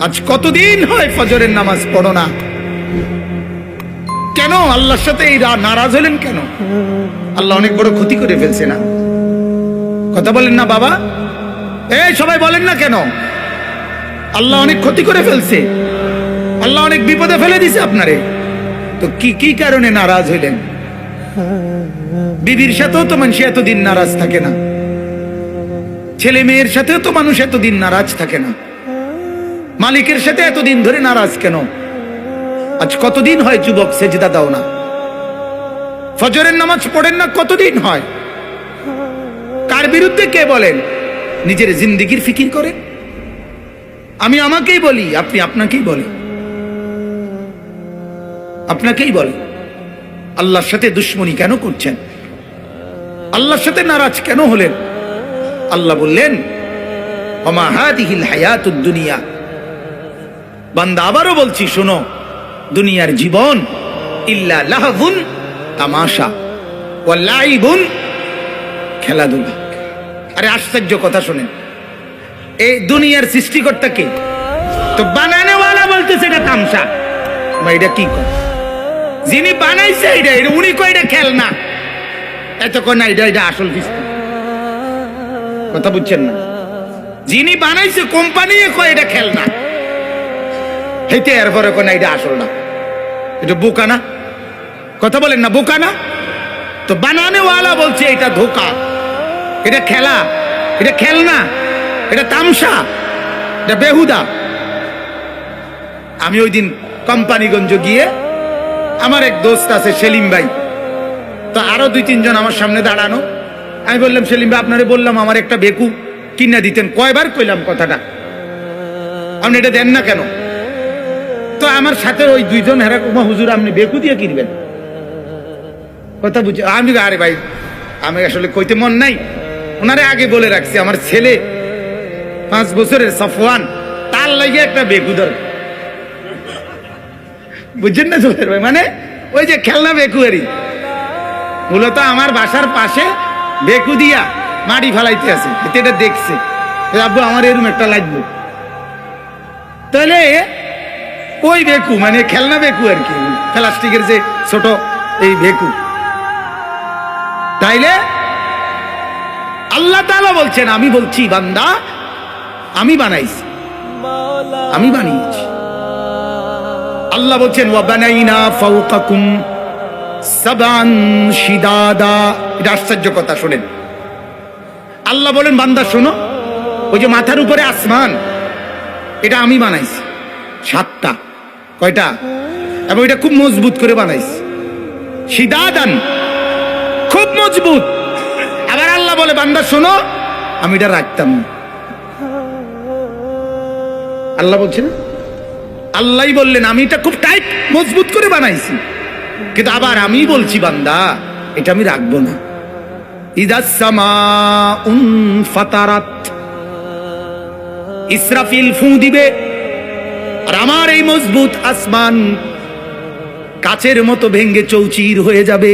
আজ কতদিন হয় ফজরের নামাজ পড়ো না কেন? আল্লাহর সাথে এই নারাজ হলেন কেন? আল্লাহ অনেক বড় ক্ষতি করে ফেলছে না? কথা বলেন না বাবা, এই সবাই বলেন না কেন? আল্লাহ অনেক ক্ষতি করে ফেলছে, আল্লাহ অনেক বিপদে ফেলে দিছে আপনারে। তো কি কারণে নারাজ হইলেন? বিবির সাথেও তো মানুষ এতদিন নারাজ থাকে না, ছেলে মেয়ের সাথেও তো মানুষ এতদিন নারাজ থাকে না, মালিকের সাথে এতদিন ধরে নারাজ কেন? আজ কতদিন হয় যুবক সেজদা দাও না, ফজরের নামাজ পড়েন না, কতদিন হয়? কার বিরুদ্ধে কে বলেন? নিজের জিন্দেগির ফিকির করেন। আমি আমাকেই বলি, আপনি আপনাকেই বলেন, আপনাকেই বলেন আল্লাহর সাথে দুশ্মনী কেন করছেন? আল্লাহর সাথে নারাজ কেন হলেন? আল্লাহ বললেন ওমা হাদিহিল হায়াতুদ দুনিয়া। বান্দা আবারও বলছি শোনো, দুনিয়ার জীবন ইল্লা লাহবুন তামাশা ওয়া লাইবুন, খেলাধুলা। আরে আশ্চর্য কথা শুনেন, এই দুনিয়ার সৃষ্টিকর্তা কে? তো বানানোওয়ালা বলতেছে এটা তামসা। এটা কি কর? যিনি বানাইছে এটা উনি কয় এটা খেলনা, এত কয় না এটা আসল কিস্তি। কথা বুঝছেন না? যিনি বানাইছে কোম্পানি কয় এটা খেলনা, হেঁটে এরপরে কয় না এটা আসল না, এটা বোকা না? কথা বলেন না, বোকা না? তো বানানোওয়ালা বলছে এটা ধোকা, এটা খেলা, এটা খেলনা, এটা তামসা, এটা বেহুদা। আমি ওই দিন কোম্পানিগঞ্জ গিয়ে, আমার এক দোস্ত আছে সেলিম ভাই, তো আরো 2-3 জন আমার সামনে দাঁড়ানো। আমি বললাম সেলিম ভাই আপনারে বললাম আমার একটা বেকু কিনা দিতেন, কয়বার কইলাম কথাটা, আপনি এটা দেন না কেন? তো আমার সাথে ওই 2 জন হেরাকুমা হুজুর আপনি বেকু দিয়ে কিনবেন? কথা বুঝে আমি, আরে ভাই আমি আসলে কইতে মন নাই, ওনারে আগে বলে রাখছি আমার ছেলে 5 বছরের সফওয়ান, তার লাগে একটা বেকু দরকার। বুঝছেন না জোহের ভাই? মানে ওই যে খেলনা বেকুয়ারি, মূলত আমার বাসার পাশে বেকু দিয়া মাটি ফেলাইতে আছে, এটা দেখছে আব্বু আমার এরকম একটা লাগবে। তাহলে ওই বেকু মানে খেলনা বেকু আর কি, প্লাস্টিকের যে ছোট এই বেকু। তাইলে আল্লাহ তাআলা বলছেন, আমি বলছি বান্দা আমি বানাইছি, আমি বানিয়েছি। আল্লাহ বলছেন ওয়া বানাইনা ফাওকাকুম সাবান শিদাদা। এটা আশ্চর্য কথা শুনেন, আল্লাহ বলেন বান্দা শোনো, ওই যে মাথার উপরে আসমান, এটা আমি বানাইছি 7টা। কয়টা? এবং এটা খুব মজবুত করে বানাইছি, শিদাদান, খুব মজবুত। আবার আল্লাহ বলে বান্দা শোনো, আমি এটা রাখতাম না। আল্লাহ বলছেন, আল্লাহই বললেন আমি এটা খুব টাইট মজবুত করে বানাইছি, কিন্তু আবার আমি বলছি বান্দা এটা আমি রাখবো না। ইদাস সামাউন ফাতারাত, ইসরাফিল ফু দিবে, আর আমার এই মজবুত আসমান কাচের মতো ভেঙ্গে চৌচির হয়ে যাবে।